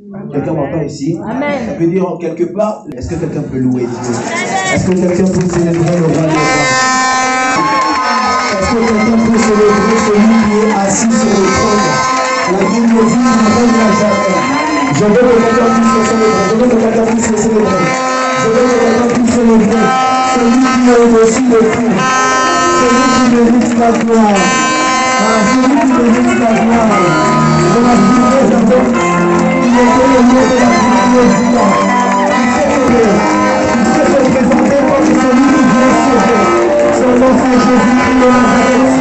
Quelqu'un m'entend ici? Amen. Ça peut dire quelque part, est-ce que quelqu'un peut louer Dieu? Est-ce que quelqu'un peut célébrer le roi des rois? Est-ce que quelqu'un peut célébrer celui qui est assis sur le trône? La Bible dit, il ne règne à jamais. Je veux que quelqu'un puisse le célébrer. Je veux que quelqu'un puisse le célébrer. Je veux que quelqu'un puisse célébrer celui qui est au-dessus de tout. Celui qui mérite la gloire. Celui qui mérite la gloire. Je m'appellerai d'abord. Il était le lieu de la gloriosité. Il s'est représenté comme celui qui vient sauver. Son nom c'est Jésus-Christ de Nazareth.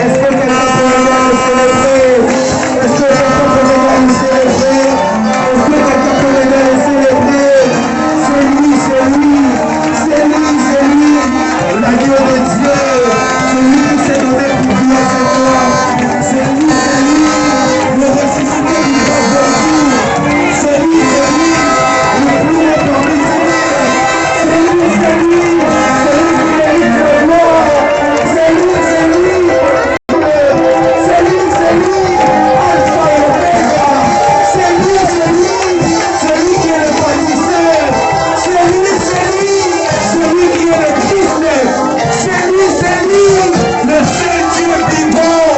Est-ce que quelqu'un peut venir le célébrer? Est-ce que quelqu'un peut venir le célébrer? Est-ce que quelqu'un peut venir le célébrer? C'est lui, c'est lui, c'est lui, c'est lui, l'agneau de Dieu, c'est lui qui s'est donné pour Dieu, c'est lui, le ressuscité du roi de Dieu, c'est lui, le plus répandu, c'est lui, qui mérite le gloire, c'est lui, Alpha et Omega, c'est lui qui est le bâtisseur, c'est lui qui est le Christ, c'est lui, le seul Dieu vivant,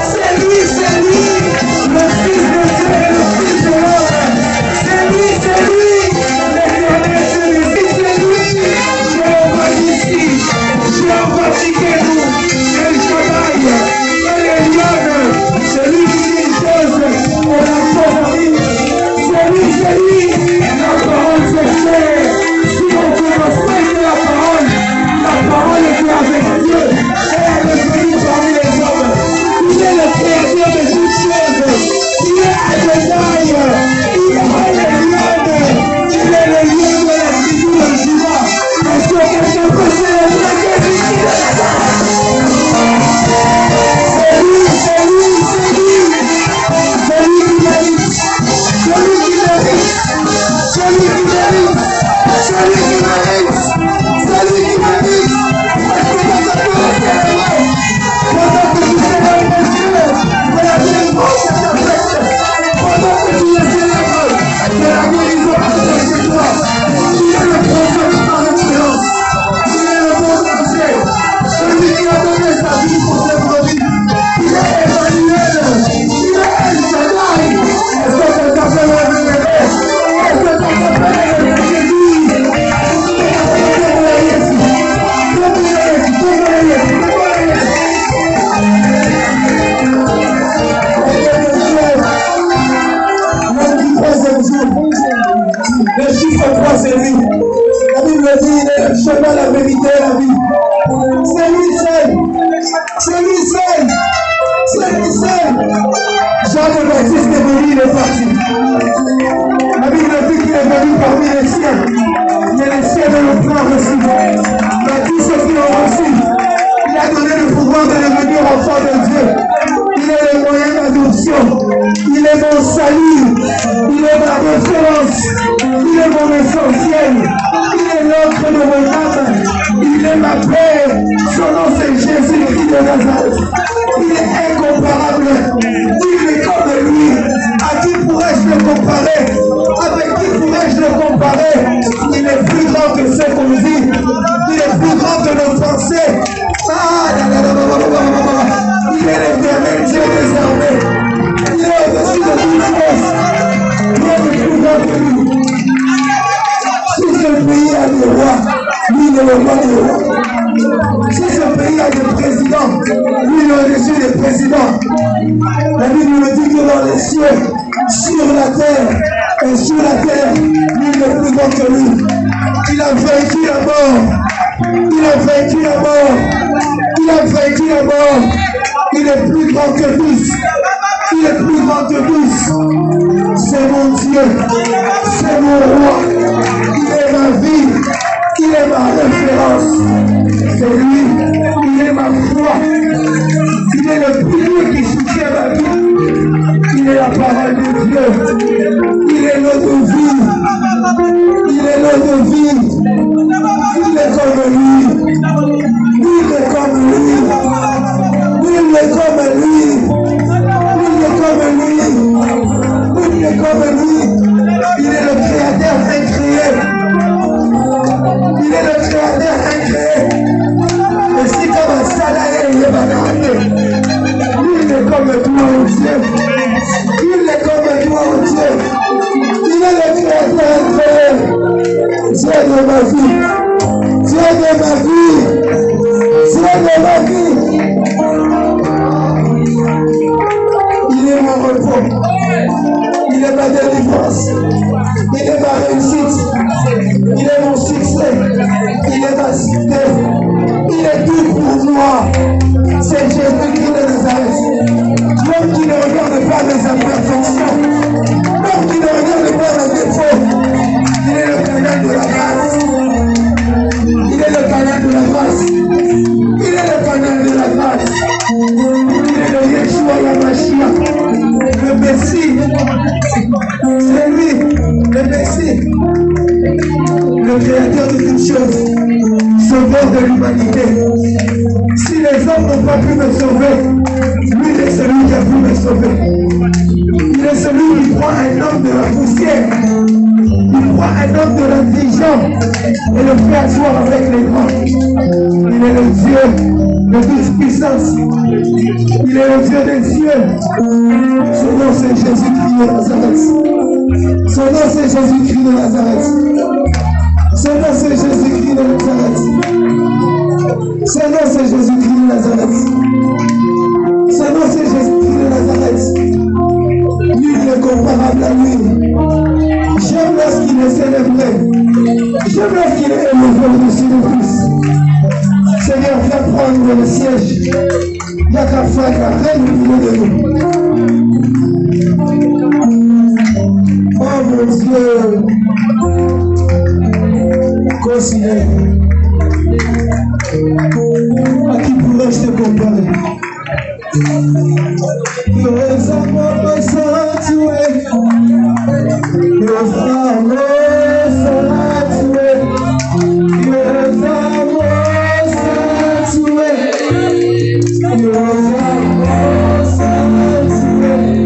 c'est lui, le Fils de Dieu et le Fils de l'homme, c'est lui, l'éternel Jésus, c'est lui, Jéhovah Nissi, Jéhovah Tsidkenu, El Shaddai, El Elyon, c'est lui qui dispose de la pauvreté, c'est lui, la parole c'est chair. Si on respecte la parole était avec Dieu, elle est venue parmi les hommes. Il est le créateur de toutes choses, il est Adonai, il est le lion de la tribu de Juda. Est-ce que quelqu'un peut célébrer Jésus-Christ de Nazareth? C'est lui qui mérite, celui qui mérite. Est-ce que quelqu'un peut le célébrer? Pendant que tu célèbres Dieu, de la délivrance de ta fête, pendant que tu le célèbres, de la guérison de chez toi, il est le prophète par excellence, il est le bon berger, celui qui a donné sa vie pour ses brebis, il est Emmanuel, il est El Shaddai. Est-ce que quelqu'un peut le célébrer? Est-ce que quelqu'un peut le célébrer? Le chiffre 3 c'est lui. La Bible dit il est le chemin, la vérité et la vie. C'est lui seul. Jean le Baptiste est venu, il est parti. La Bible dit qu'il est venu parmi les siens. Mais les siens ne l'ont pas reçu. Mais tous ceux qui l'ont reçu, il a donné le pouvoir de devenir enfant de Dieu. Il est le moyen d'adoption. Il est mon salut. Il est ma référence. Il est mon essentiel. Il est l'encre de mon âme. Il est ma paix. Son nom c'est Jésus-Christ de Nazareth. Il est incomparable. Il est comme lui. À qui pourrais-je le comparer? Avec qui pourrais-je le comparer? Il est plus grand que ce qu'on dit. Il est plus grand que nos pensées. Il est l'éternel Dieu des armées. Il est au-dessus de toute chose. Il est le plus grand que nous. Si ce pays a des rois, lui il est le roi des rois. Si ce pays a des présidents, lui il est au-dessus des présidents. La Bible nous dit que dans les cieux, sur la terre et sur la terre, lui il est plus grand que lui. Il a vaincu la mort. Il a vaincu la mort. Il est plus grand que tous. C'est mon Dieu. C'est mon roi. Il est ma vie. Il est ma référence. C'est lui. Il est ma foi. Il est le pilier qui soutient ma vie. Il est la parole de Dieu. Il est l'eau de vie. Il est comme lui. Il est comme lui. délivrance. Il est ma réussite. Il est mon succès. Il est ma cité. Il est tout pour moi. C'est Jésus-Christ de Nazareth. L'homme qui ne regarde pas mes imperfections. L'homme qui ne regarde pas mes défauts. Il est le canal de la grâce. Il est le canal de la grâce. Il est le canal de la grâce. Il est le Yeshua Yamashia. Le Messie. C'est lui, le Messie. Le créateur de toutes choses. Sauveur de l'humanité. Si les hommes n'ont pas pu me sauver, lui il est celui qui a pu me sauver. Il est celui qui prend un homme de la poussière. Il prend un homme de l'intelligence et le fait asseoir avec les grands. Il est le Dieu de toute puissance. Il est le Dieu des cieux. Son nom c'est Jésus-Christ de Nazareth. Son nom c'est Jésus-Christ de Nazareth. Son nom c'est Jésus-Christ de Nazareth. Son nom c'est Jésus-Christ de Nazareth. Son nom c'est Jésus-Christ de Nazareth. Nul n'est comparable à lui. J'aime lorsqu'il est célébré. J'aime lorsqu'il est élevé au-dessus de tous. Seigneur, viens prendre le siège. Il n'y a qu'à faire la reine au milieu de nous. Oh mon Dieu. Considère. À qui pourrais-je te comparer? Your amor sanctuary. Your amor sanctuary. Your amor sanctuary. Your amor sanctuary.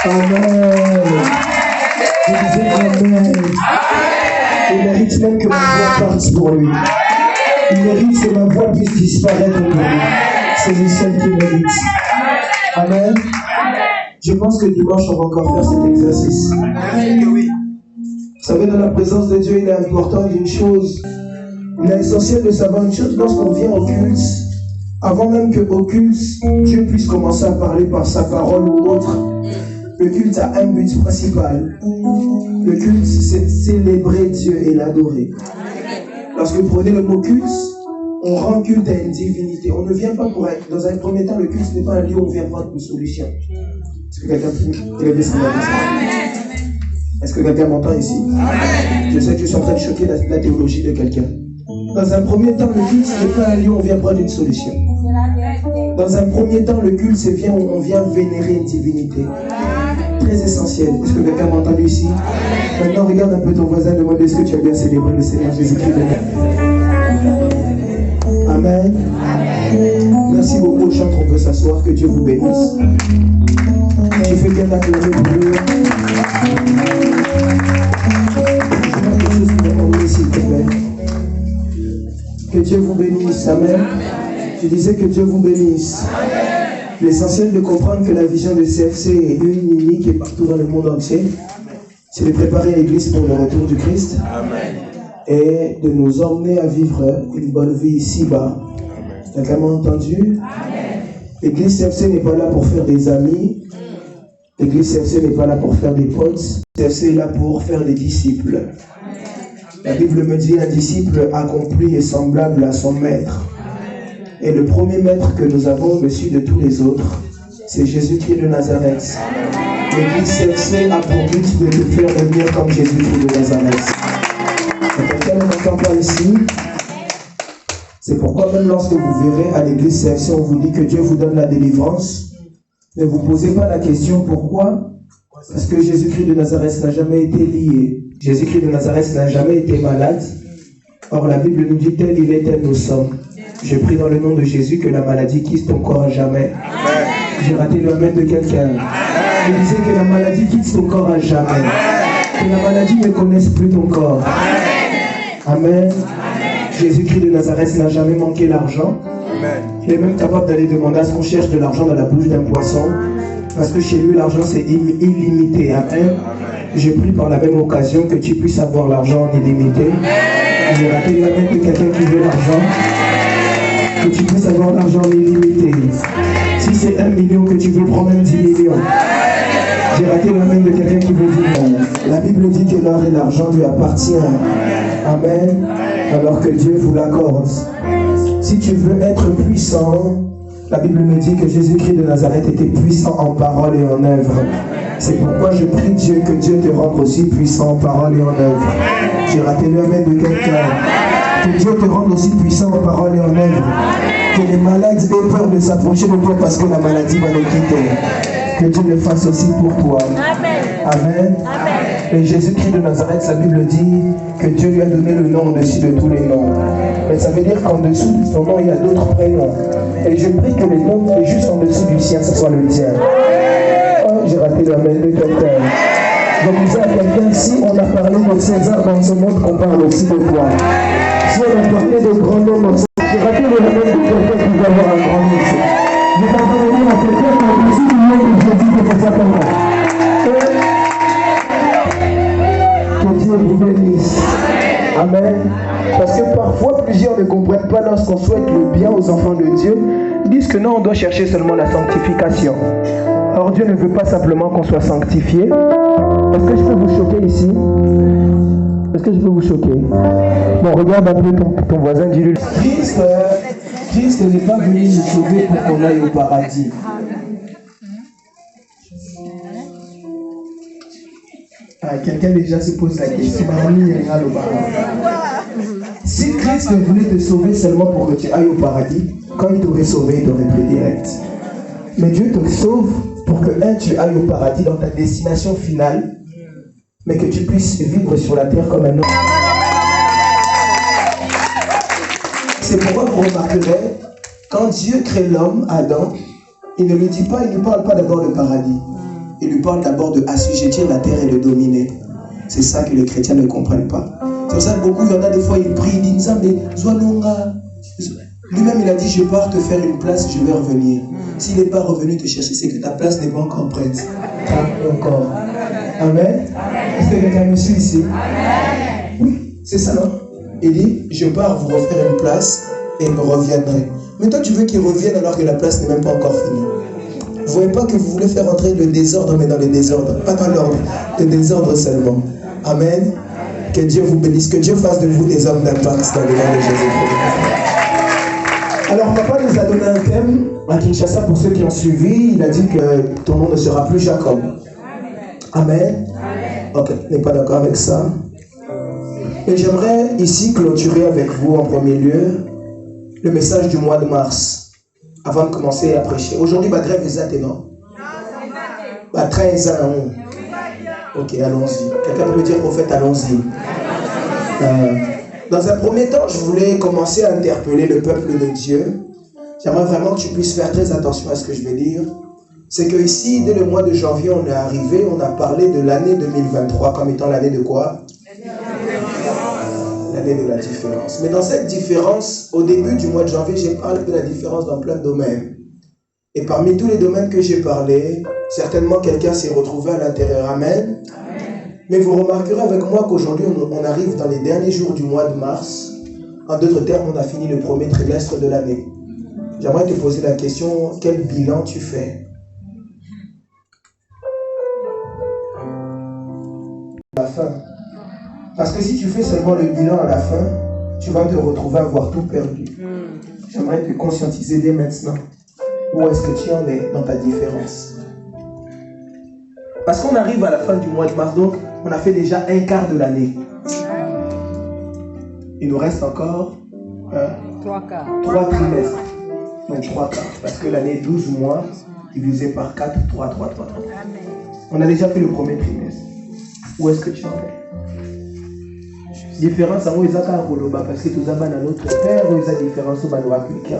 Amen. même que ma voix parte pour lui. Il mérite que ma voix puisse disparaître pour lui. C'est lui seul qui mérite. Amen. Je pense que dimanche, on va encore faire cet exercice. Vous savez, dans la présence de Dieu, il est important d'une chose. Il est essentiel de savoir une chose lorsqu'on vient au culte. Avant même que au culte, Dieu puisse commencer à parler par sa parole ou autre. Le culte a un but principal. Le culte, c'est célébrer Dieu et l'adorer. Lorsque vous prenez le mot culte, on rend culte à une divinité. On ne vient pas pour être. Dans un premier temps, le culte n'est pas un lieu où on vient prendre une solution. Est-ce que quelqu'un peut lever sa main? Est-ce que quelqu'un m'entend ici? Je sais que je suis en train de choquer la théologie de quelqu'un. Dans un premier temps, le culte n'est pas un lieu où on vient prendre une solution. Dans un premier temps, le culte, c'est bien où on vient vénérer une divinité. Très essentiel. Est-ce que quelqu'un m'a entendu ici? Maintenant, regarde un peu ton voisin, demande est-ce que tu as bien célébré le Seigneur Jésus-Christ. Amen. Merci beaucoup aux chantres, on peut s'asseoir, que Dieu vous bénisse. Tu fais bien d'acclamer pour lui. Je vois quelque chose qui m'a envoyé, s'il te plaît. Que Dieu vous bénisse. Amen. Je disais que Dieu vous bénisse. L'essentiel de comprendre que la vision de CFC est une, unique et partout dans le monde entier, c'est de préparer l'Église pour le retour du Christ. Amen. Et de nous emmener à vivre une bonne vie ici-bas. Quelqu'un m'a entendu? L'Église CFC n'est pas là pour faire des amis. L'Église CFC n'est pas là pour faire des potes. CFC est là pour faire des disciples. La Bible me dit un disciple accompli et semblable à son maître. Et le premier maître que nous avons au-dessus de tous les autres, c'est Jésus-Christ de Nazareth. L'Église CFC a pour but de te faire devenir comme Jésus-Christ de Nazareth. Et quelqu'un ne m'entend pas ici. C'est pourquoi même lorsque vous verrez à l'Église CFC, on vous dit que Dieu vous donne la délivrance, ne vous posez pas la question pourquoi. Parce que Jésus-Christ de Nazareth n'a jamais été lié. Jésus-Christ de Nazareth n'a jamais été malade. Or la Bible nous dit tel il est, tel nous sommes. Je prie dans le nom de Jésus que la maladie quitte ton corps à jamais. J'ai raté le amen de quelqu'un. Je disais que la maladie quitte ton corps à jamais. Que la maladie ne connaisse plus ton corps. Amen. Jésus-Christ de Nazareth n'a jamais manqué l'argent. Il est même capable d'aller demander à ce qu'on cherche de l'argent dans la bouche d'un poisson. Parce que chez lui, l'argent c'est illimité. Amen. Je prie par la même occasion que tu puisses avoir l'argent en illimité. J'ai raté la main de quelqu'un qui veut l'argent. Que tu puisses avoir l'argent illimité. Si c'est 1 million que tu veux prendre, même 10 millions. J'ai raté la main de quelqu'un qui veut dire. La Bible dit que l'or et l'argent lui appartiennent. Amen. Alors que Dieu vous l'accorde. Si tu veux être puissant, la Bible me dit que Jésus-Christ de Nazareth était puissant en parole et en œuvre. C'est pourquoi je prie Dieu que Dieu te rende aussi puissant en parole et en œuvre. J'ai raté le amen de quelqu'un. Que Dieu te rende aussi puissant en parole et en œuvre. Que les malades aient peur de s'approcher de toi parce que la maladie va les quitter. Que Dieu le fasse aussi pour toi. Amen. Et Jésus-Christ de Nazareth, la Bible dit que Dieu lui a donné le nom au-dessus de tous les noms. Mais ça veut dire qu'en dessous de son nom, il y a d'autres prénoms. Et je prie que le nom qui est juste en dessous du sien, ce soit le tien. Oh, j'ai raté l'amen de quelqu'un. Je disais à quelqu'un, si on a parlé de César dans ce monde, qu'on parle aussi de toi. Si on a parlé de grands noms dans ce monde, j'ai raté le l'amen de quelqu'un qui va avoir un grand nom. Je vais parvenir à quelqu'un qui a aussi du nom que je dis que c'est ça pour moi. Que Dieu vous bénisse. Amen. Parce que parfois, plusieurs ne comprennent pas lorsqu'on souhaite le bien aux enfants de Dieu, disent que non, on doit chercher seulement la sanctification. Or, Dieu ne veut pas simplement qu'on soit sanctifié. Est-ce que je peux vous choquer ici? Est-ce que je peux vous choquer? Bon, regarde un peu ton voisin, dis-lui. Christ n'est pas venu nous sauver pour qu'on aille au paradis. Ah, quelqu'un déjà se pose la question. Si Christ voulait te sauver seulement pour que tu ailles au paradis, quand il t'aurait sauvé, il t'aurait pris direct. Mais Dieu te sauve pour que, tu ailles au paradis dans ta destination finale, mais que tu puisses vivre sur la terre comme un homme. C'est pourquoi vous remarquerez, quand Dieu crée l'homme, Adam, il ne lui dit pas, il ne parle pas d'abord de paradis. Il lui parle d'abord de assujettir la terre et de dominer. C'est ça que les chrétiens ne comprennent pas. pour ça, beaucoup, il y en a des fois, ils prient, ils disent, mais Zouanonga. Lui-même, il a dit, je pars te faire une place, je vais revenir. S'il n'est pas revenu te chercher, c'est que ta place n'est pas encore prête. Pas encore. Amen. Est-ce que quelqu'un me suit ici? Oui, c'est ça, non? Il dit, je pars vous refaire une place et me reviendrai. Mais toi, tu veux qu'il revienne alors que la place n'est même pas encore finie. Vous ne voyez pas que vous voulez faire entrer le désordre, mais dans le désordre, pas dans l'ordre, le désordre seulement. Amen. Que Dieu vous bénisse, que Dieu fasse de vous des hommes d'impact dans le nom de Jésus-Christ. Alors, papa nous a donné un thème à Kinshasa pour ceux qui ont suivi. Il a dit que ton nom ne sera plus Jacob. Amen. Ok, tu n'es pas d'accord avec ça? Et j'aimerais ici clôturer avec vous en premier lieu le message du mois de mars, avant de commencer à prêcher. Aujourd'hui, ma grève est atteinte, non? À 13 ans. Ok, allons-y. Quelqu'un peut me dire, prophète, allons-y. Dans un premier temps, je voulais commencer à interpeller le peuple de Dieu. J'aimerais vraiment que tu puisses faire très attention à ce que je vais dire. C'est que ici, dès le mois de janvier, on est arrivé, on a parlé de l'année 2023 comme étant l'année de quoi? L'année de la différence. Mais dans cette différence, au début du mois de janvier, j'ai parlé de la différence dans plein de domaines. Et parmi tous les domaines que j'ai parlé, certainement quelqu'un s'est retrouvé à l'intérieur. Amen. Mais vous remarquerez avec moi qu'aujourd'hui, on arrive dans les derniers jours du mois de mars. En d'autres termes, on a fini le premier trimestre de l'année. J'aimerais te poser la question, quel bilan tu fais? À la fin. Parce que si tu fais seulement le bilan à la fin, tu vas te retrouver à avoir tout perdu. J'aimerais te conscientiser dès maintenant. Où est-ce que tu en es dans ta différence? Parce qu'on arrive à la fin du mois de mars, donc on a fait déjà un quart de l'année. Il nous reste encore 3 trimestres. Donc 3 quarts. Parce que l'année est 12 mois, divisé par 4, 3. On a déjà fait le premier trimestre. Où est-ce que tu en es? Différence en où ils ont parce que tous avons notre père, où ils ont différence au manoir appliqué.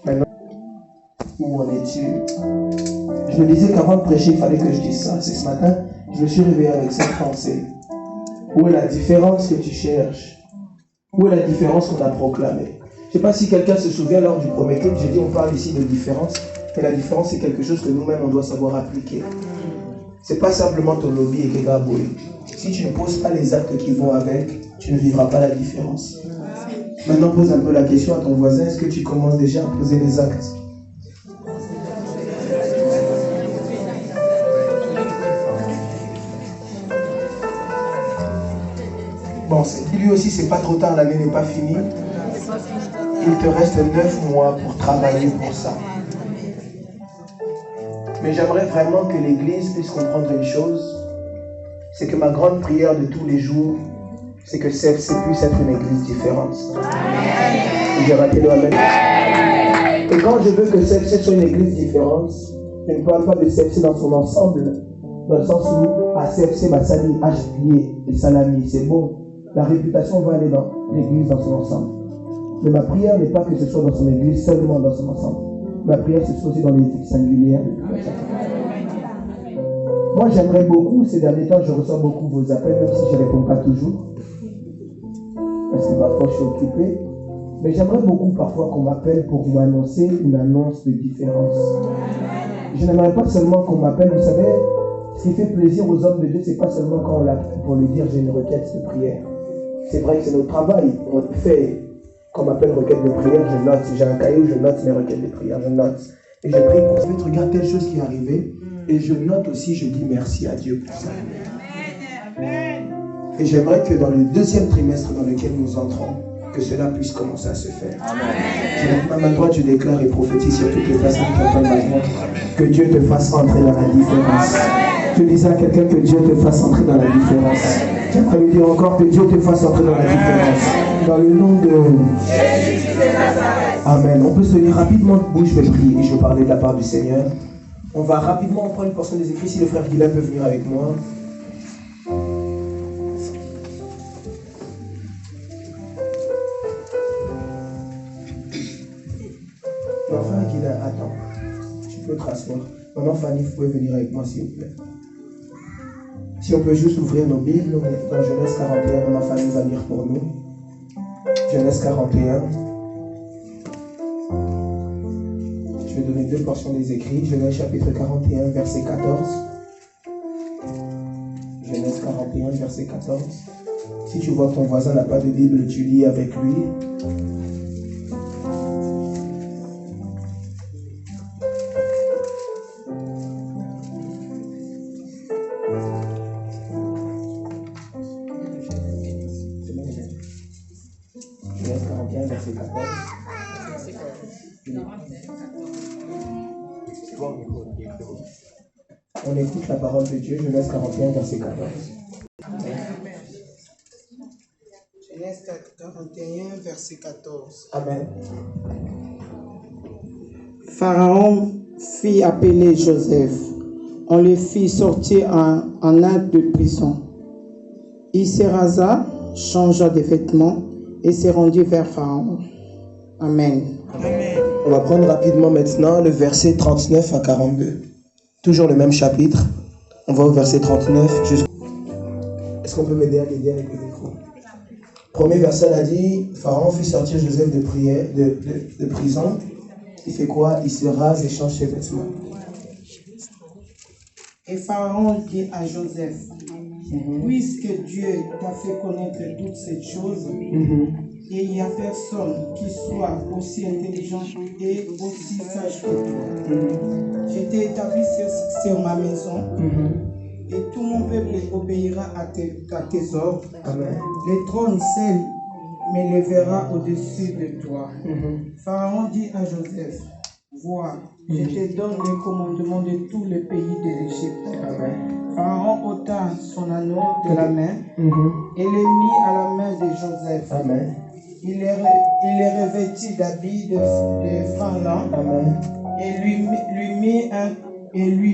Maintenant, où en es-tu? Je me disais qu'avant de prêcher, il fallait que je dise ça. C'est ce matin, je me suis réveillé avec cette pensée. Où est la différence que tu cherches? Où est la différence qu'on a proclamée? Je ne sais pas si quelqu'un se souvient lors du premier clip, j'ai dit on parle ici de différence. Et la différence, c'est quelque chose que nous-mêmes, on doit savoir appliquer. Ce n'est pas simplement ton lobby et Kegaboué. Si tu ne poses pas les actes qui vont avec, tu ne vivras pas la différence. Maintenant, pose un peu la question à ton voisin, est-ce que tu commences déjà à poser les actes? Bon, lui aussi, c'est pas trop tard, l'année n'est pas finie. Il te reste 9 mois pour travailler pour ça. Mais j'aimerais vraiment que l'Église puisse comprendre une chose, c'est que ma grande prière de tous les jours, c'est que CFC puisse être une Église différente. Et je rappelle le Amen. Et quand je veux que CFC soit une Église différente, je ne parle pas de CFC dans son ensemble, dans le sens où à CFC, Massali, H-Pied et Salami, c'est bon. La réputation va aller dans l'Église dans son ensemble. Mais ma prière n'est pas que ce soit dans son Église, seulement dans son ensemble. Ma prière, c'est aussi dans l'éthique singulière. Moi, j'aimerais beaucoup, ces derniers temps, je reçois beaucoup vos appels, même si je ne réponds pas toujours. Parce que parfois, je suis occupé. Mais j'aimerais beaucoup parfois qu'on m'appelle pour m'annoncer une annonce de différence. Je n'aimerais pas seulement qu'on m'appelle, vous savez, ce qui fait plaisir aux hommes de Dieu, c'est pas seulement quand on l'appelle pour lui dire j'ai une requête de prière. C'est vrai que c'est notre travail. On fait, quand on m'appelle requête de prière, je note. Si j'ai un cahier où je note mes requêtes de prière, je note. Et je prie pour ça. Regarde telle chose qui est arrivée. Et je note aussi, je dis merci à Dieu pour ça. Et j'aimerais que dans le deuxième trimestre dans lequel nous entrons, que cela puisse commencer à se faire. Je ma droite, je déclare et prophétise sur toutes les personnes qui entendent ma voix, que Dieu te fasse entrer dans la différence. Je disais à quelqu'un que Dieu te fasse entrer dans la différence. J'aimerais lui dire encore que Dieu te fasse entrer dans la différence. Dans le nom de Jésus de Nazareth. Amen. On peut se tenir rapidement debout, je vais prier et je vais parler de la part du Seigneur. On va rapidement prendre une portion des écrits. Si le frère Guilain peut venir avec moi. Frère Guilain, attends. Tu peux te rasseoir. Maman Fanny, vous pouvez venir avec moi s'il vous plaît. Si on peut juste ouvrir nos Bibles, on est dans Genèse 41, ma famille va lire pour nous. Genèse 41. Je vais donner 2 portions des écrits. Genèse chapitre 41, verset 14. Genèse 41, verset 14. Si tu vois que ton voisin n'a pas de Bible, tu lis avec lui. Genèse 41, verset 14. On écoute la parole de Dieu, Genèse 41, verset 14. Genèse 41, verset 14. Amen. Pharaon fit appeler Joseph. On le fit sortir en acte de prison. Il se rasa, changea de vêtements et se rendit vers Pharaon. Amen. Amen. On va prendre rapidement maintenant le verset 39 à 42. Toujours le même chapitre. On va au verset 39. Est-ce qu'on peut m'aider à l'aider avec le micro? Premier verset, elle a dit, Pharaon fit sortir Joseph de prison. Il fait quoi? Il se rase et change ses vêtements. Et Pharaon dit à Joseph, puisque Dieu t'a fait connaître toutes ces choses, et il n'y a personne qui soit aussi intelligent et aussi sage que toi. Je t'ai établi sur ma maison, et tout mon peuple obéira à tes ordres. Amen. Le trône seul m'élèvera au-dessus de toi. Pharaon dit à Joseph, vois, je te donne le commandement de tout le pays de l'Égypte. Pharaon ôta son anneau de la main et le mit à la main de Joseph. Amen. Il est revêtu d'habits de fin lin et lui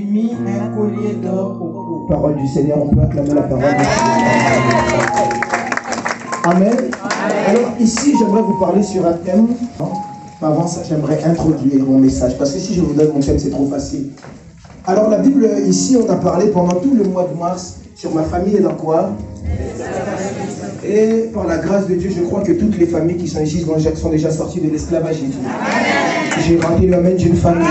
mit un collier d'or au cou. Parole du Seigneur, on peut acclamer la parole du Seigneur. Amen. Alors ici, j'aimerais vous parler sur un thème. Avant ça, j'aimerais introduire mon message, parce que si je vous donne mon thème, c'est trop facile. Alors la Bible, ici, on a parlé pendant tout le mois de mars sur ma famille et dans quoi? Et par la grâce de Dieu, je crois que toutes les familles qui sont ici sont déjà sorties de l'esclavagisme. J'ai rendu l'amen d'une famille.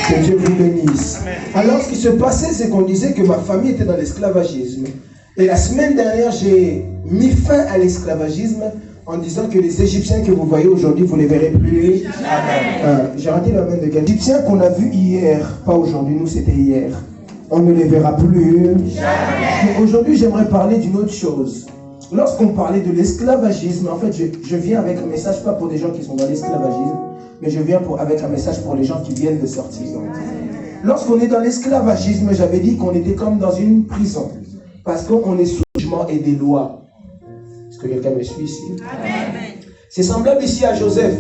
Que Dieu vous bénisse. Alors ce qui se passait, c'est qu'on disait que ma famille était dans l'esclavagisme. Et la semaine dernière, j'ai mis fin à l'esclavagisme en disant que les Égyptiens que vous voyez aujourd'hui, vous ne les verrez plus. J'ai raté l'amen de quelqu'un. Les Égyptiens qu'on a vus hier, pas aujourd'hui, nous c'était hier. On ne les verra plus. Mais aujourd'hui, j'aimerais parler d'une autre chose. Lorsqu'on parlait de l'esclavagisme, en fait, je viens avec un message, pas pour des gens qui sont dans l'esclavagisme, mais je viens avec un message pour les gens qui viennent de sortir. Lorsqu'on est dans l'esclavagisme, j'avais dit qu'on était comme dans une prison. Parce qu'on est sous le jugement et des lois. Est-ce que quelqu'un me suit ici? C'est semblable ici à Joseph.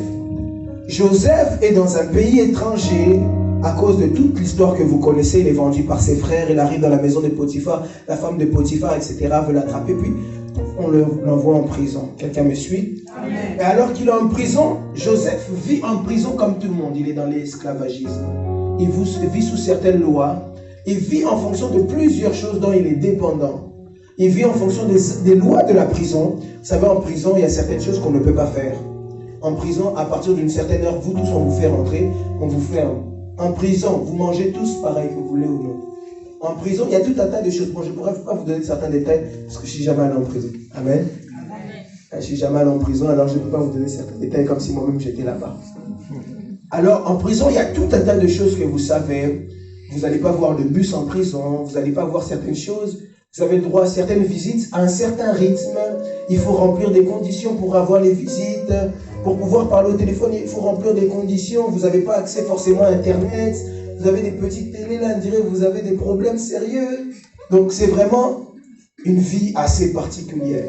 Joseph est dans un pays étranger à cause de toute l'histoire que vous connaissez. Il est vendu par ses frères, il arrive dans la maison de Potiphar, la femme de Potiphar, etc. veut l'attraper, puis on l'envoie en prison. Quelqu'un me suit? Amen. Et alors qu'il est en prison, Joseph vit en prison comme tout le monde. Il est dans l'esclavagisme. Il vit sous certaines lois. Il vit en fonction de plusieurs choses dont il est dépendant. Il vit en fonction des lois de la prison. Vous savez, en prison, il y a certaines choses qu'on ne peut pas faire. En prison, à partir d'une certaine heure, vous tous, on vous fait rentrer, on vous ferme. En prison, vous mangez tous pareil, que vous voulez ou non. En prison, il y a tout un tas de choses. Bon, je ne pourrais pas vous donner certains détails, parce que je ne suis jamais allé en prison. Amen. Je ne suis jamais allé en prison, alors je ne peux pas vous donner certains détails comme si moi-même j'étais là-bas. Alors, en prison, il y a tout un tas de choses que vous savez. Vous n'allez pas voir de bus en prison, vous n'allez pas voir certaines choses. Vous avez le droit à certaines visites, à un certain rythme. Il faut remplir des conditions pour avoir les visites. Pour pouvoir parler au téléphone, il faut remplir des conditions. Vous n'avez pas accès forcément à Internet. Vous avez des petites télés, là, on dirait que vous avez des problèmes sérieux. Donc, c'est vraiment une vie assez particulière.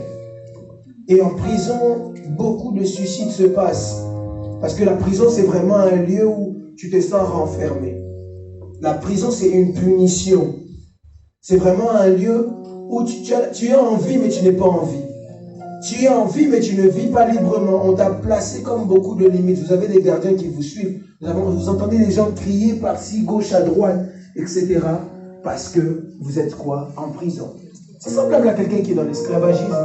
Et en prison, beaucoup de suicides se passent. Parce que la prison, c'est vraiment un lieu où tu te sens renfermé. La prison, c'est une punition. C'est vraiment un lieu où tu as envie, mais tu n'es pas en vie. Tu as envie, mais tu ne vis pas librement. On t'a placé comme beaucoup de limites. Vous avez des gardiens qui vous suivent. Vous entendez des gens crier par-ci, gauche à droite, etc. parce que vous êtes quoi? En prison. C'est semblable à quelqu'un qui est dans l'esclavagisme.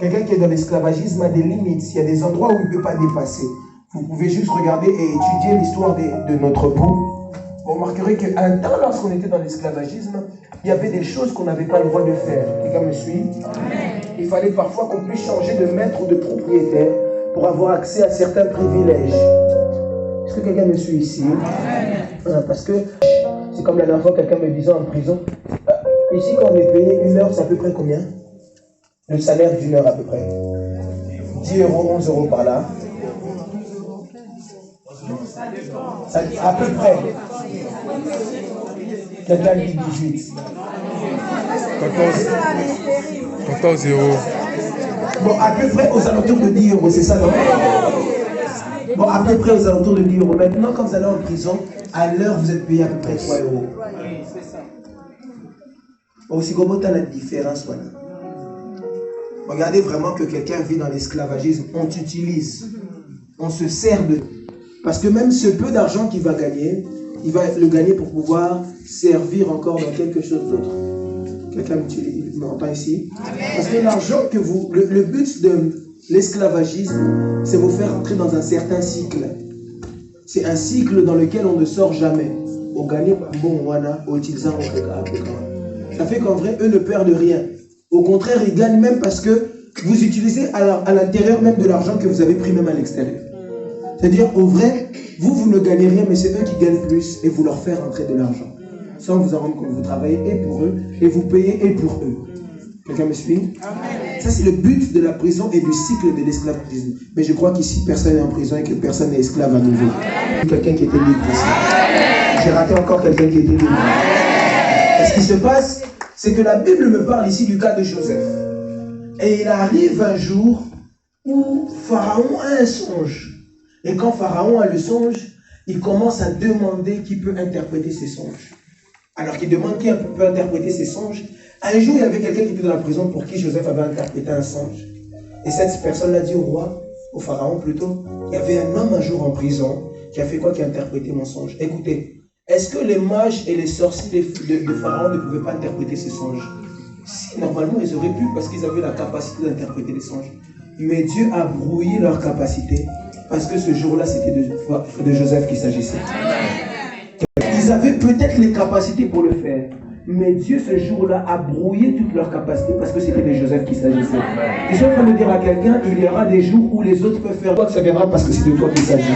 Quelqu'un qui est dans l'esclavagisme a des limites. Il y a des endroits où il ne peut pas dépasser. Vous pouvez juste regarder et étudier l'histoire de notre bout. Vous remarquerez qu'un temps, lorsqu'on était dans l'esclavagisme, il y avait des choses qu'on n'avait pas le droit de faire. Quelqu'un me suit? Il fallait parfois qu'on puisse changer de maître ou de propriétaire pour avoir accès à certains privilèges. Est-ce que quelqu'un me suit ici? Parce que c'est comme la dernière fois, quelqu'un me disait en prison, ici quand on est payé une heure, c'est à peu près combien? Le salaire d'une heure à peu près 10 euros, 11 euros par là. À peu près. Quelqu'un dit 18. 14 euros. Bon, à peu près aux alentours de 10 euros, c'est ça, non? Bon, à peu près aux alentours de 10 euros. Maintenant, quand vous allez en prison, à l'heure, vous êtes payé à peu près 3 euros. Aussi, comment tu as la différence, voilà. Regardez vraiment que quelqu'un vit dans l'esclavagisme. On t'utilise. On se sert de... Parce que même ce peu d'argent qu'il va gagner, il va le gagner pour pouvoir servir encore dans quelque chose d'autre. Quelqu'un m'entend ici? Parce que l'argent que vous... Le but de l'esclavagisme, c'est vous faire entrer dans un certain cycle. C'est un cycle dans lequel on ne sort jamais. Au gagner bon wana, au utilisant au. Ça fait qu'en vrai, eux ne perdent rien. Au contraire, ils gagnent même parce que vous utilisez à l'intérieur même de l'argent que vous avez pris même à l'extérieur. C'est-à-dire, au vrai, vous ne gagnez rien, mais c'est eux qui gagnent plus et vous leur faites rentrer de l'argent. Sans vous en rendre compte, vous travaillez et pour eux et vous payez et pour eux. Quelqu'un me suit? Ça, c'est le but de la prison et du cycle de l'esclavagisme. Mais je crois qu'ici, personne n'est en prison et que personne n'est esclave à nouveau. Quelqu'un qui était libre ici. J'ai raté encore quelqu'un qui était libre. Et ce qui se passe, c'est que la Bible me parle ici du cas de Joseph. Et il arrive un jour où Pharaon a un songe. Et quand Pharaon a le songe, il commence à demander qui peut interpréter ses songes. Alors qu'il demande qui peut interpréter ses songes, un jour il y avait quelqu'un qui était dans la prison pour qui Joseph avait interprété un songe. Et cette personne l'a dit au roi, au Pharaon plutôt, il y avait un homme un jour en prison qui a fait quoi? Qui a interprété mon songe. Écoutez, est-ce que les mages et les sorciers de Pharaon ne pouvaient pas interpréter ces songes? Si, normalement ils auraient pu parce qu'ils avaient la capacité d'interpréter les songes. Mais Dieu a brouillé leur capacité. Parce que ce jour-là, c'était de Joseph qu'il s'agissait. Ils avaient peut-être les capacités pour le faire. Mais Dieu, ce jour-là, a brouillé toutes leurs capacités parce que c'était de Joseph qu'il s'agissait. Je suis en train de dire à quelqu'un, il y aura des jours où les autres peuvent faire quoi que ça viendra parce que c'est de toi qu'il s'agit.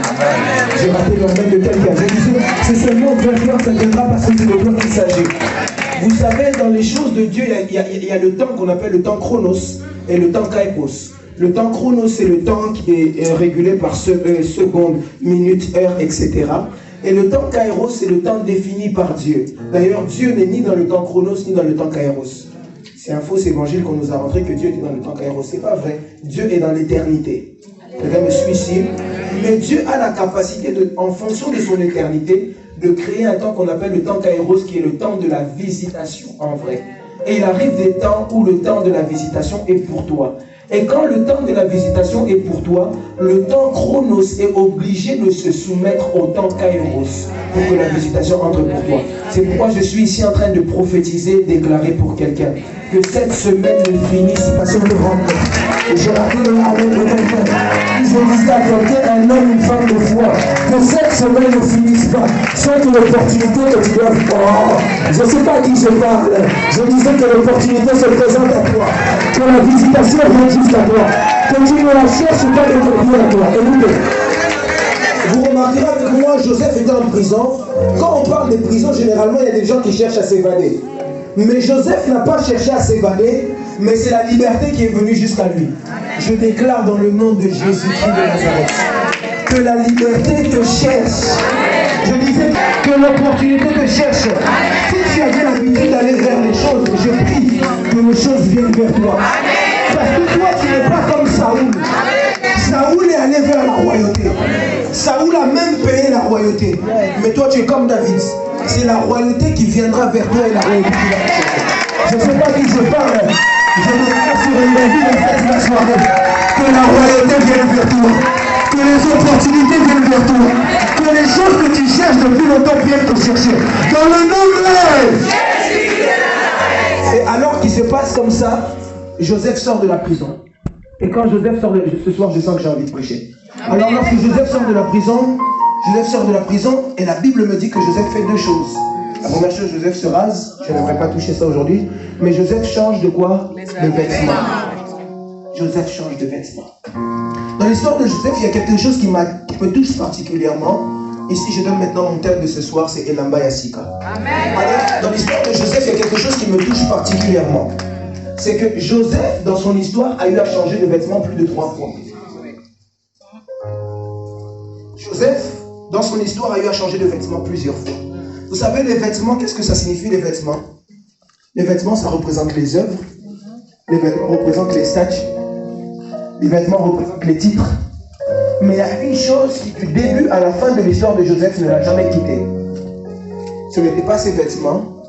J'ai raté le nom de quelqu'un. Je disais, c'est seulement vers ça viendra parce que c'est de toi qu'il s'agit. Vous savez, dans les choses de Dieu, il y a le temps qu'on appelle le temps chronos et le temps kairos. Le temps chronos, c'est le temps qui est régulé par secondes, minutes, heures, etc. Et le temps kairos, c'est le temps défini par Dieu. D'ailleurs, Dieu n'est ni dans le temps chronos, ni dans le temps kairos. C'est un faux évangile qu'on nous a montré que Dieu était dans le temps kairos. C'est pas vrai. Dieu est dans l'éternité. Quelqu'un me suit ici? Mais Dieu a la capacité, en fonction de son éternité, de créer un temps qu'on appelle le temps kairos, qui est le temps de la visitation en vrai. Et il arrive des temps où le temps de la visitation est pour toi. Et quand le temps de la visitation est pour toi, le temps chronos est obligé de se soumettre au temps kairos pour que la visitation entre pour toi. C'est pourquoi je suis ici en train de prophétiser, déclarer pour quelqu'un que cette semaine ne finisse pas sur le rentre. Et je rappelle avec le quelqu'un, je disais à quelqu'un, un homme, une femme de foi, que cette semaine ne finisse pas sans une opportunité que tu dois prendre. Je ne sais pas à qui je parle. Je disais que l'opportunité se présente à toi, que la visitation vient jusqu'à toi, que tu ne la cherches pas de venir à toi. Écoutez. Vous remarquerez avec moi, Joseph était en prison. Quand on parle de prison, généralement, il y a des gens qui cherchent à s'évader. Mais Joseph n'a pas cherché à s'évader, mais c'est la liberté qui est venue jusqu'à lui. Je déclare dans le nom de Jésus-Christ de Nazareth que la liberté te cherche. Je disais que l'opportunité te cherche. Si tu avais l'habitude d'aller vers les choses, je prie que les choses viennent vers toi. Parce que toi, tu n'es pas comme Saoul. Saoul est allé vers la royauté. Saoul a même payé la royauté. Mais toi, tu es comme David. C'est la royauté qui viendra vers toi et la royauté qui va te chercher. Je ne sais pas qui je parle. Je me prends sur une vie de cette la soirée. Que la royauté vienne vers toi. Que les opportunités viennent vers toi. Que les choses que tu cherches depuis longtemps viennent te chercher. Dans le nom de Jésus. Et alors qu'il se passe comme ça, Joseph sort de la prison. Et quand Joseph sort ce soir, je sens que j'ai envie de prêcher. Alors lorsque Joseph sort de la prison, et la Bible me dit que Joseph fait deux choses. La première chose, Joseph se rase. Je n'aimerais pas toucher ça aujourd'hui. Mais Joseph change de quoi? De vêtements. Joseph change de vêtements. Dans l'histoire de Joseph, il y a quelque chose qui me touche particulièrement. Ici, je donne maintenant mon thème de ce soir, c'est Elamba Yassika. Alors, dans l'histoire de Joseph, il y a quelque chose qui me touche particulièrement. C'est que Joseph, dans son histoire, a eu à changer de vêtements plus de 3 fois. Joseph, dans son histoire, a eu à changer de vêtements plusieurs fois. Vous savez, les vêtements, qu'est-ce que ça signifie, les vêtements? Les vêtements, ça représente les œuvres. Les vêtements représentent les statues. Les vêtements représentent les titres. Mais il y a une chose qui, du début à la fin de l'histoire de Joseph, ne l'a jamais quitté. Ce n'était pas ses vêtements,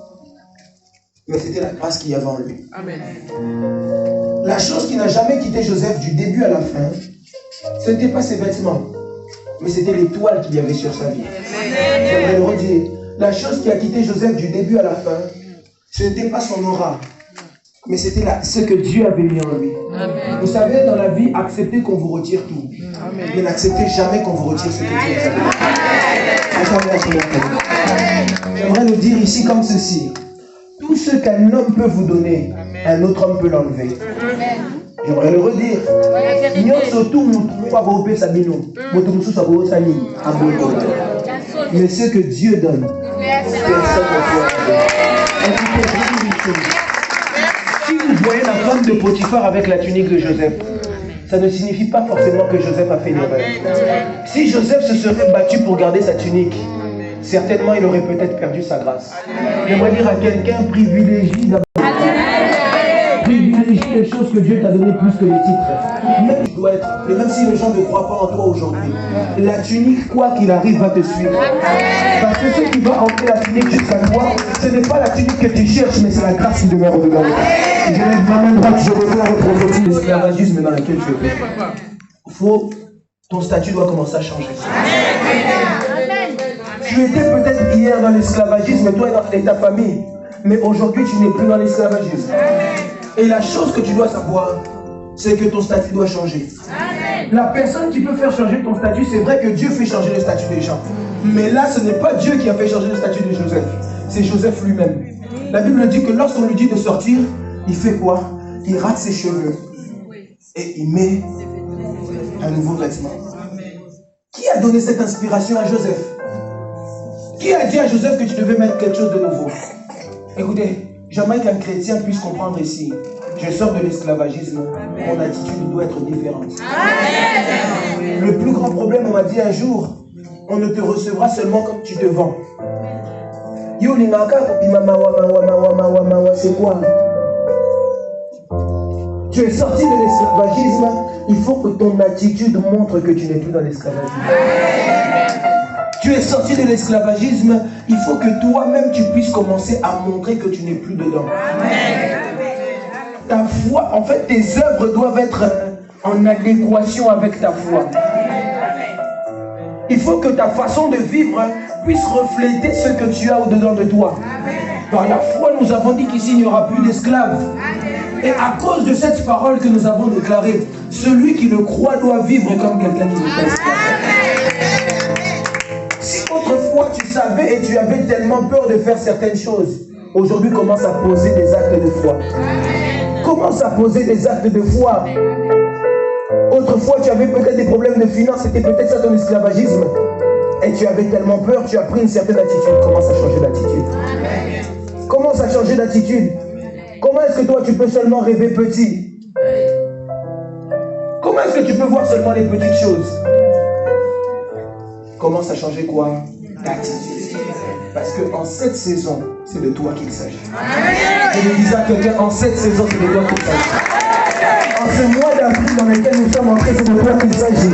mais c'était la grâce qu'il y avait en lui. Amen. La chose qui n'a jamais quitté Joseph du début à la fin, ce n'était pas ses vêtements, mais c'était l'étoile qu'il y avait sur sa vie. J'aimerais le redire. La chose qui a quitté Joseph du début à la fin, ce n'était pas son aura, mais c'était ce que Dieu avait mis en lui. Amen. Vous savez, dans la vie, acceptez qu'on vous retire tout. Amen. Mais n'acceptez jamais qu'on vous retire ce que Dieu vous a donné. J'aimerais le dire ici comme ceci. Tout ce qu'un homme peut vous donner, un autre homme peut l'enlever. J'aimerais le redire. Mais ce que Dieu donne, personne ne peut enlever. Si vous voyez la femme de Potiphar avec la tunique de Joseph, ça ne signifie pas forcément que Joseph a fait une erreur. Si Joseph se serait battu pour garder sa tunique, certainement il aurait peut-être perdu sa grâce. J'aimerais dire à quelqu'un, privilégie les choses que Dieu t'a données plus que les titres. Même si les gens ne croient pas en toi aujourd'hui, la tunique, quoi qu'il arrive, va te suivre. Parce que ce qui va enlever la tunique jusqu'à toi, ce n'est pas la tunique que tu cherches, mais c'est la grâce qui demeure au-dedans de toi. Je lève ma main droite, je reviens à prophétie l'esclavagisme dans lequel tu es. Ton statut doit commencer à changer. Tu étais peut-être hier dans l'esclavagisme, toi et ta famille, mais aujourd'hui tu n'es plus dans l'esclavagisme. Et la chose que tu dois savoir, c'est que ton statut doit changer. La personne qui peut faire changer ton statut, c'est vrai que Dieu fait changer le statut des gens. Mais là, ce n'est pas Dieu qui a fait changer le statut de Joseph. C'est Joseph lui-même. La Bible dit que lorsqu'on lui dit de sortir, il fait quoi? Il rate ses cheveux. Et il met un nouveau vêtement. Qui a donné cette inspiration à Joseph? Qui a dit à Joseph que tu devais mettre quelque chose de nouveau? Écoutez, j'aimerais qu'un chrétien puisse comprendre ici. Je sors de l'esclavagisme, mon attitude doit être différente. Amen. Le plus grand problème, on m'a dit un jour, on ne te recevra seulement comme tu te vends. C'est quoi? Tu es sorti de l'esclavagisme, il faut que ton attitude montre que tu n'es plus dans l'esclavagisme. Tu es sorti de l'esclavagisme, il faut que toi-même tu puisses commencer à montrer que tu n'es plus dedans. Amen. Ta foi, en fait, tes œuvres doivent être en adéquation avec ta foi. Il faut que ta façon de vivre puisse refléter ce que tu as au-dedans de toi. Par la foi, nous avons dit qu'ici, il n'y aura plus d'esclaves. Et à cause de cette parole que nous avons déclarée, celui qui le croit doit vivre comme quelqu'un qui n'est pas esclave. Si autrefois tu savais et tu avais tellement peur de faire certaines choses, aujourd'hui commence à poser des actes de foi. Commence à poser des actes de foi. Autrefois tu avais peut-être des problèmes de finances, c'était peut-être ça ton esclavagisme. Et tu avais tellement peur, tu as pris une certaine attitude. Commence à changer d'attitude. Commence à changer d'attitude. Comment est-ce que toi tu peux seulement rêver petit? Comment est-ce que tu peux voir seulement les petites choses? Commence à changer quoi? D'attitude. Parce qu'en cette saison, c'est de toi qu'il s'agit. Je le disais à quelqu'un, en cette saison, c'est de toi qu'il s'agit. En ce mois d'avril dans lequel nous sommes entrés, c'est de toi qu'il s'agit.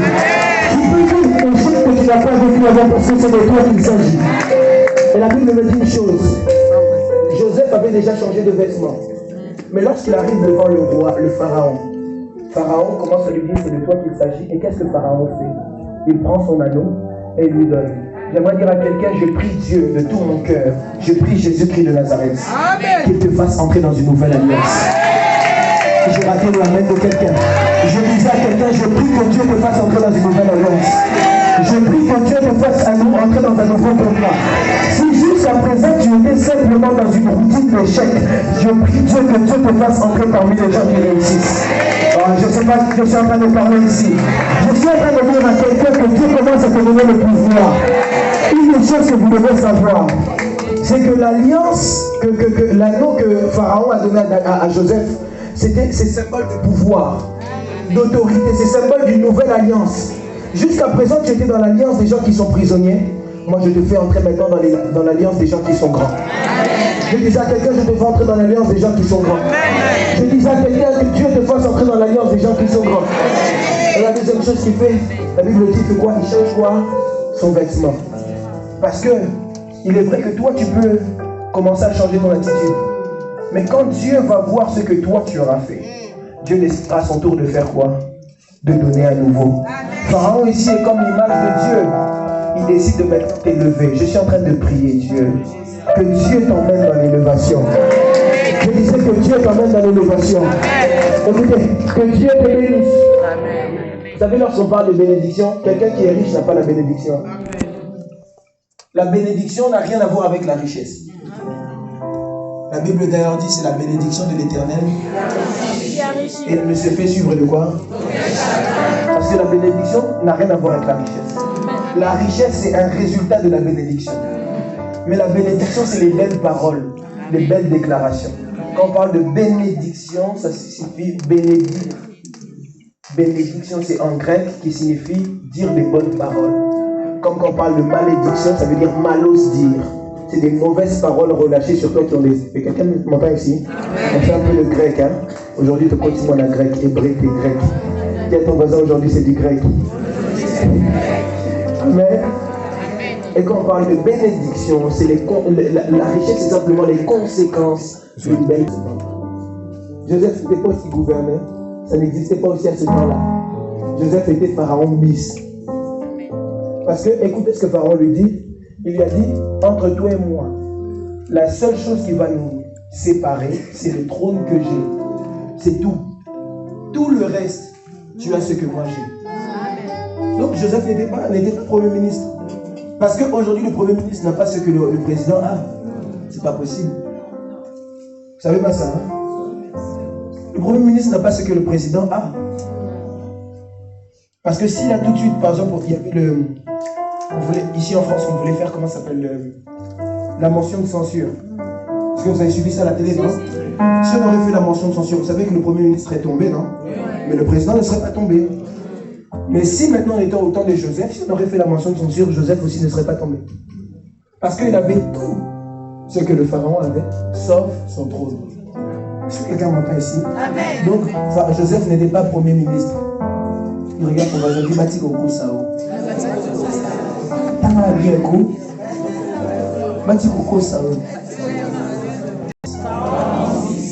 Tu peux vivre une chose que tu n'as pas vécu avant parce que c'est de toi qu'il s'agit. Et la Bible me dit une chose. Joseph avait déjà changé de vêtements. Mais lorsqu'il arrive devant le roi, le Pharaon commence à lui dire c'est de toi qu'il s'agit. Et qu'est-ce que Pharaon fait? Il prend son anneau et il lui donne. J'aimerais dire à quelqu'un, je prie Dieu de tout mon cœur. Je prie Jésus-Christ de Nazareth. Qu'il te fasse entrer dans une nouvelle alliance. J'ai raté le amen de quelqu'un. Je disais à quelqu'un, je prie que Dieu te fasse entrer dans une nouvelle alliance. Je prie que Dieu te fasse entrer dans un nouveau contrat. Si jusqu'à présent tu étais simplement dans une routine d'échec, je prie Dieu que Dieu te fasse entrer parmi les gens qui réussissent. Je ne sais pas si je suis en train de parler ici. Je suis en train de dire à quelqu'un que Dieu commence à te donner le pouvoir. Une des choses que vous devez savoir, c'est que l'alliance, l'anneau que Pharaon a donné à Joseph, c'est symbole de pouvoir, d'autorité, c'est symbole d'une nouvelle alliance. Jusqu'à présent, tu étais dans l'alliance des gens qui sont prisonniers. Moi, je te fais entrer maintenant dans l'alliance des gens qui sont grands. Je disais à quelqu'un, je te fais entrer dans l'alliance des gens qui sont grands. Je disais à quelqu'un que Dieu te fasse entrer dans l'alliance des gens qui sont grands. Et la deuxième chose qu'il fait, la Bible dit que quoi? Il change quoi? Son vêtement. Parce que il est vrai que toi, tu peux commencer à changer ton attitude. Mais quand Dieu va voir ce que toi, tu auras fait, Dieu décidera à son tour de faire quoi? De donner à nouveau. Pharaon ici est comme l'image de Dieu. Il décide de maintenant t'élever. Je suis en train de prier Dieu. Que Dieu t'emmène dans l'élévation. Je disais que Dieu t'emmène dans l'élévation. Écoutez, que Dieu te bénisse. Vous savez, lorsqu'on parle de bénédiction, quelqu'un qui est riche n'a pas la bénédiction. La bénédiction n'a rien à voir avec la richesse. La Bible d'ailleurs dit c'est la bénédiction de l'Éternel. Et elle ne se fait suivre de quoi? Parce que la bénédiction n'a rien à voir avec la richesse. La richesse, c'est un résultat de la bénédiction. Mais la bénédiction, c'est les belles paroles, les belles déclarations. Quand on parle de bénédiction, ça signifie bénédire. Bénédiction, c'est en grec qui signifie dire des bonnes paroles. Comme quand on parle de malédiction, ça veut dire malos dire. C'est des mauvaises paroles relâchées sur toi qui ont des... Et quelqu'un m'entend ici? On fait un peu le grec, hein? Aujourd'hui, tu continues en grec, hébreu et grec. Qui est ton voisin aujourd'hui, c'est du grec. Amen. Et quand on parle de bénédiction, c'est la richesse, c'est simplement les conséquences d'une belle. Joseph n'était pas aussi gouverneur, ça n'existait pas aussi à ce temps-là. Joseph était Pharaon bis. Parce que, écoutez ce que Pharaon lui dit. Il lui a dit, entre toi et moi, la seule chose qui va nous séparer, c'est le trône que j'ai. C'est tout. Tout le reste, tu as ce que moi j'ai. Donc Joseph n'était pas Premier ministre. Parce qu'aujourd'hui, le Premier ministre n'a pas ce que le président a. C'est pas possible. Vous savez pas ça, hein? Le Premier ministre n'a pas ce que le président a. Parce que s'il a tout de suite, par exemple, il y avait ici en France, on voulait faire, comment ça s'appelle, la mention de censure. Est-ce que vous avez suivi ça à la télé, non? Si on aurait fait la mention de censure, vous savez que le Premier ministre serait tombé, non? Mais le président ne serait pas tombé. Mais si maintenant on était au temps de Joseph, si on aurait fait la mention de censure, Joseph aussi ne serait pas tombé. Parce qu'il avait tout ce que le pharaon avait, sauf son trône. Est-ce que quelqu'un m'entend ici? Amen. Donc, Joseph n'était pas Premier ministre. Il regarde ton voisin, il dit, au Sao.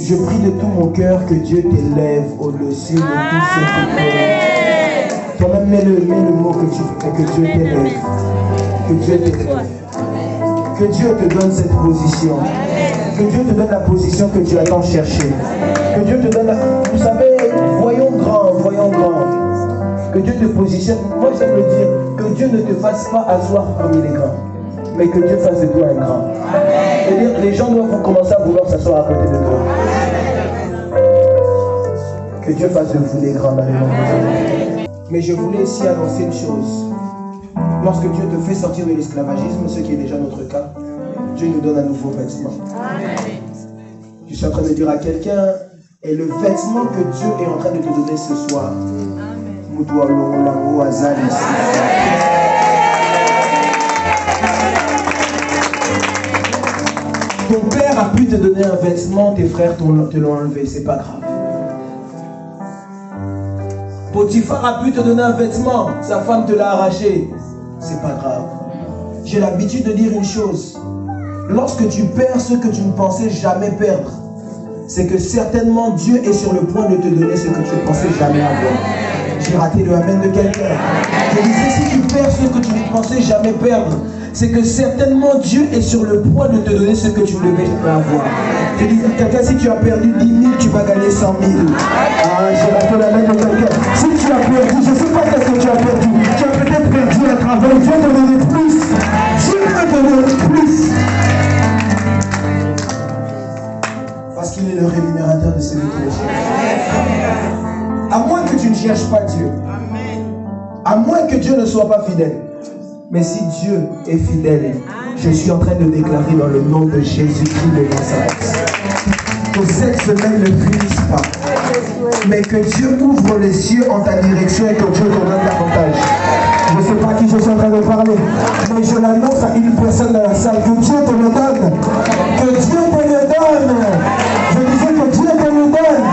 Je prie de tout mon cœur que Dieu t'élève au-dessus de tout ce que tu fais. Toi-même, mets le mot que tu fais, que Dieu t'élève. Que Dieu t'élève. Que Dieu te donne cette position. Que Dieu te donne la position que tu attends chercher. Que Dieu te donne la... Vous savez, voyons grand, voyons grand. Que Dieu te positionne. Moi, j'aime le dire, que Dieu ne te fasse pas asseoir parmi les grands, mais que Dieu fasse de toi un grand. C'est-à-dire, les gens doivent commencer à vouloir s'asseoir à côté de toi. Que Dieu fasse de vous des grands dans les noms. Mais je voulais aussi annoncer une chose. Lorsque Dieu te fait sortir de l'esclavagisme, ce qui est déjà notre cas, Dieu nous donne un nouveau vêtement. Je suis en train de dire à quelqu'un, et le vêtement que Dieu est en train de te donner ce soir, ton père a pu te donner un vêtement, tes frères te l'ont enlevé, c'est pas grave. Potiphar a pu te donner un vêtement, sa femme te l'a arraché, c'est pas grave. J'ai l'habitude de dire une chose, lorsque tu perds ce que tu ne pensais jamais perdre, c'est que certainement Dieu est sur le point de te donner ce que tu ne pensais jamais avoir. J'ai raté le amen de quelqu'un. Je disais, si tu perds ce que tu ne pensais jamais perdre, c'est que certainement Dieu est sur le point de te donner ce que tu devais avoir. Je dis, quelqu'un, si tu as perdu 10 000, tu vas gagner 100 000. Ah, j'ai raté la main de quelqu'un. Si tu as perdu, je ne sais pas qu'est-ce que tu as perdu. Tu as peut-être perdu un travail, Dieu te donner plus. Dieu te donner plus. Parce qu'il est le rémunérateur de celui qui le cherche. À moins que tu ne cherches pas Dieu. À moins que Dieu ne soit pas fidèle. Mais si Dieu est fidèle, je suis en train de déclarer dans le nom de Jésus-Christ de Nazareth que cette semaine ne finisse pas. Mais que Dieu ouvre les cieux en ta direction et que Dieu te donne davantage. Je ne sais pas à qui je suis en train de parler, mais je l'annonce à une personne dans la salle. Que Dieu te le donne. Que Dieu te le donne. Je disais que Dieu te le donne.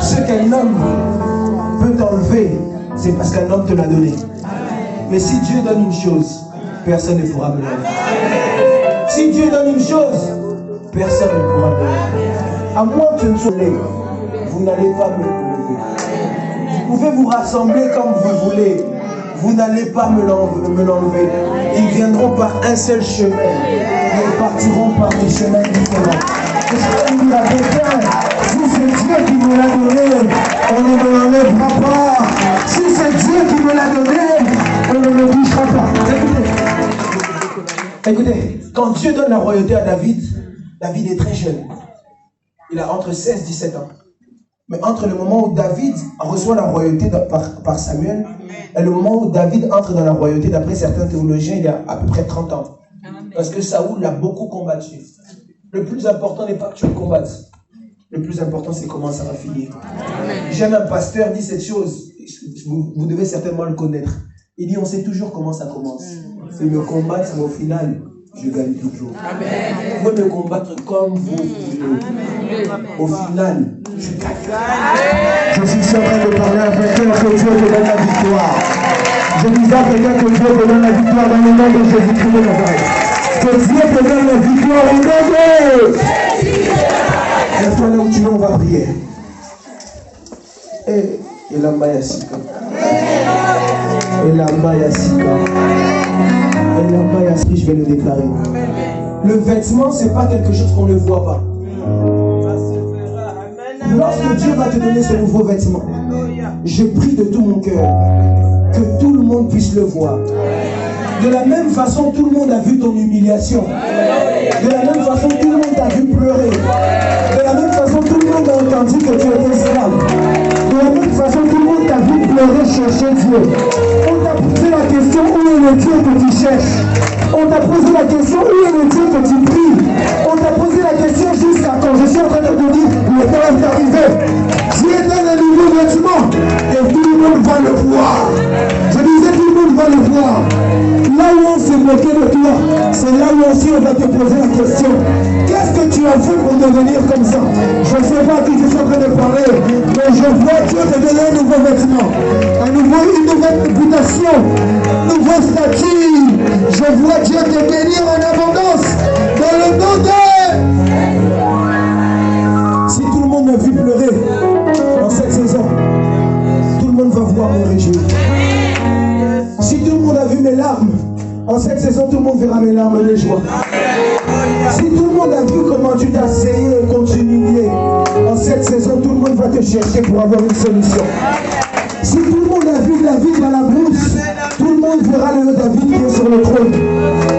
Ce qu'un homme peut t'enlever, c'est parce qu'un homme te l'a donné. Mais si Dieu donne une chose, personne ne pourra me l'enlever. Si Dieu donne une chose, personne ne pourra me l'enlever. À moins que tu ne sois né, vous n'allez pas me l'enlever. Vous pouvez vous rassembler comme vous voulez, vous n'allez pas me l'enlever. Ils viendront par un seul chemin, mais ils partiront par des chemins différents. Je vais dire à quelqu'un, si c'est Dieu qui me l'a donné, on ne me l'enlèvera pas. Si c'est Dieu qui me l'a donné, on ne me touchera pas. Écoutez, quand Dieu donne la royauté à David, David est très jeune. Il a entre 16 et 17 ans. Mais entre le moment où David reçoit la royauté par Samuel et le moment où David entre dans la royauté, d'après certains théologiens, il y a à peu près 30 ans. Parce que Saoul l'a beaucoup combattu. Le plus important n'est pas que tu le combattes. Le plus important, c'est comment ça va finir. J'aime un pasteur dit cette chose. Vous devez certainement le connaître. Il dit, on sait toujours comment ça commence. Ils me combattent, mais au final, je gagne toujours. Vous pouvez me combattre comme vous voulez. Au final, je gagne. Je suis en train de parler à quelqu'un que Dieu te donne la victoire. Je disais à quelqu'un que Dieu te donne la victoire dans le nom de Jésus-Christ de Nazareth. Que Dieu te donne la victoire au nom de Jésus. Lève-toi là où tu es, on va prier. Et la Mayasika. Et la Mayasika. Et la Mayasika, je vais le déclarer. Le vêtement, ce n'est pas quelque chose qu'on ne voit pas. Lorsque Dieu va te donner ce nouveau vêtement, je prie de tout mon cœur que tout le monde puisse le voir. De la même façon, tout le monde a vu ton humiliation. De la même façon, tout le monde t'a vu pleurer. De la même façon, tout le monde a entendu que tu étais esclave. De la même façon, tout le monde t'a vu pleurer, chercher Dieu. On t'a posé la question, où est le Dieu que tu cherches? On t'a posé la question, où est le Dieu que tu pries? On t'a posé la question jusqu'à quand? Je suis en train de te dire, le temps est arrivé. Dieu donne un nouveau vêtement et tout le monde va le voir. Je disais, tout le monde va le voir. Là où on s'est moqué de toi, c'est là où aussi on va te poser la question. Qu'est-ce que tu as fait pour devenir comme ça? Je ne sais pas à qui je suis en train de parler, mais je vois Dieu te donner un nouveau vêtement, une nouvelle réputation, un nouveau statut. Je vois Dieu te bénir en abondance dans le nom de... Si tout le monde m'a vu pleurer dans cette saison, tout le monde va voir me réjouir. Si tout le monde a vu mes larmes, en cette saison, tout le monde verra mes larmes de joie. Si tout le monde a vu comment tu t'as essayé et continué, en cette saison, tout le monde va te chercher pour avoir une solution. Si tout le monde a vu David dans la brousse, tout le monde verra le David qui est sur le trône.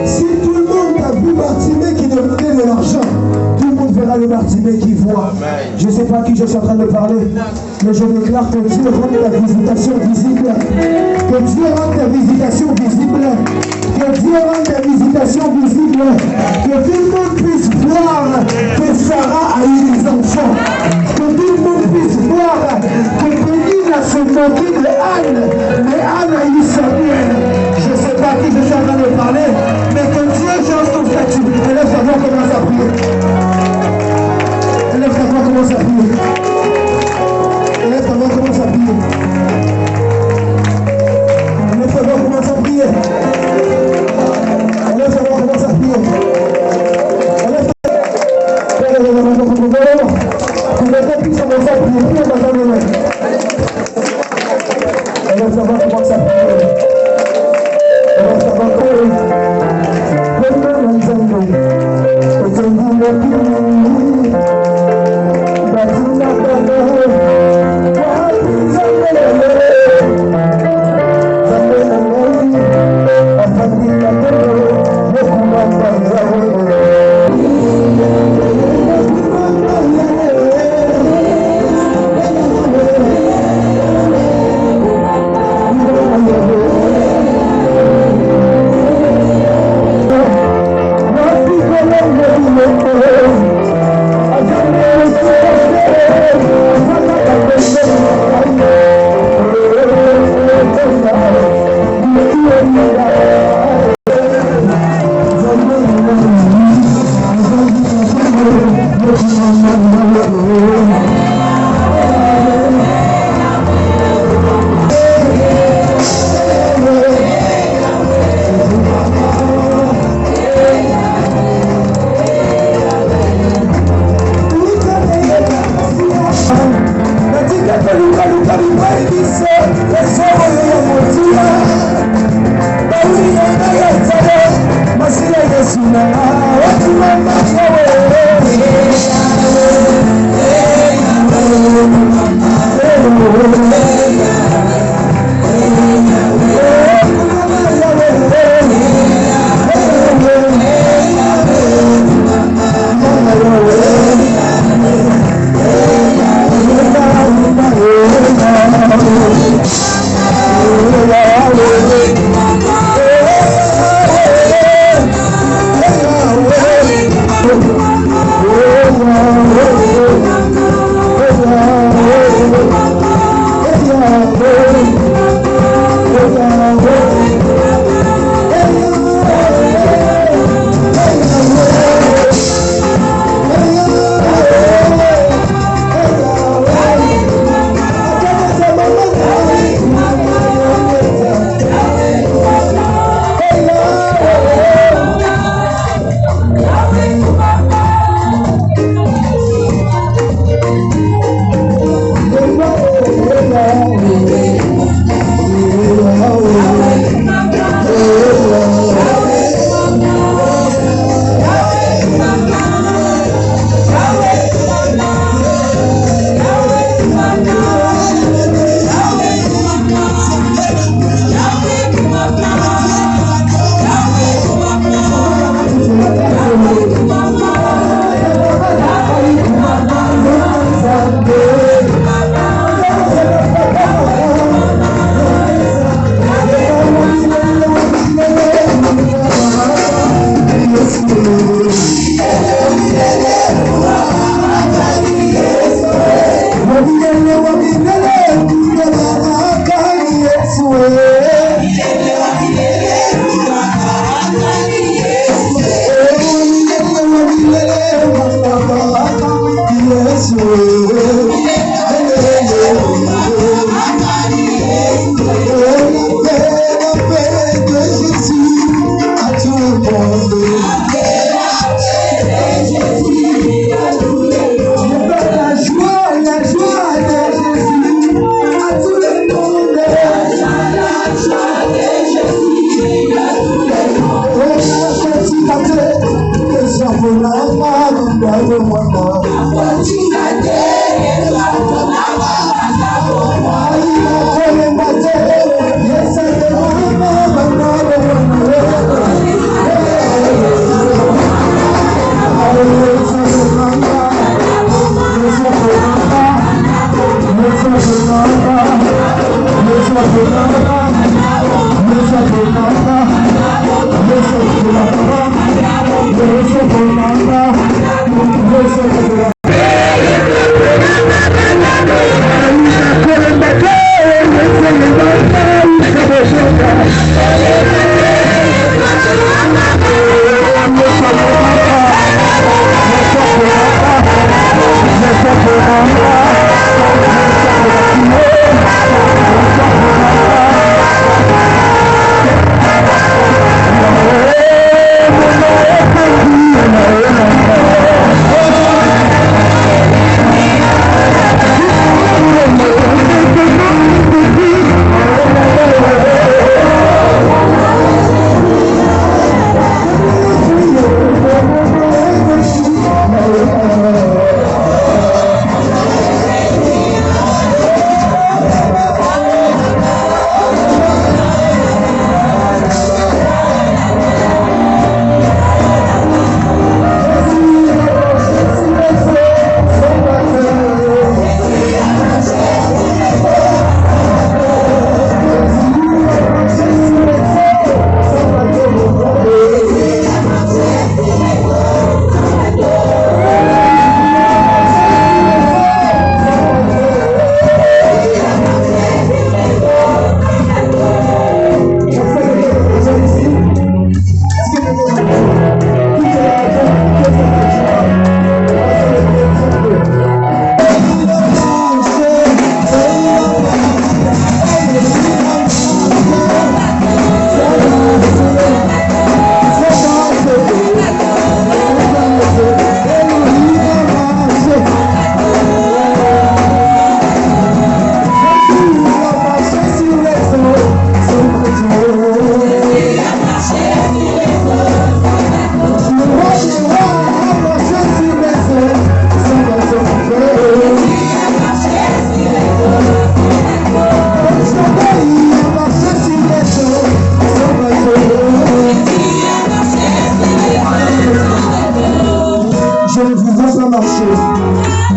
Si tout le monde a vu Bartimée qui demandait de l'argent, tout le monde verra le Bartimée qui voit. Je ne sais pas à qui je suis en train de parler, mais je déclare que Dieu rende ta visitation visible. Que Dieu rende ta visitation visible. Que Dieu rende ta visitation visible. Que tout le monde puisse voir que Sarah a eu des enfants. Que tout le monde puisse voir que Pénine a se moqué de Anne, mais Anne a eu Samuel. Je ne sais pas à qui je suis en train de parler, mais que Dieu change ton statut. Élève ta voix, commence à prier. Élève ta voix, commence à prier. Élève ta voix, commence à prier. Élève ta voix, commence à prier. Élève ta voix, commence à prier. Élève ta voix. Que les gens puissent commencer à prier. Priez dans les mains. Élève ta voix, commence à prier. Yes,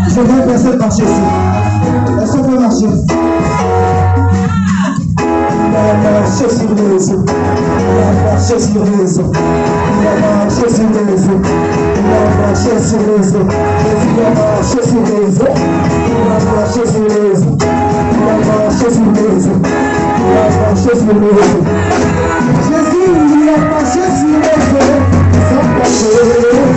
Je vois personne marcher ici. Est-ce qu'on peut marcher? Il a marché sur les eaux. Il a marché sur les eaux. Il a marché sur les eaux. Il a marché sur les eaux. Il a marché sur les eaux. Il a marché sur les eaux. Il a marché sur les eaux. Il a marché sur les eaux. Jésus, il a marché sur les eaux. Sans passer.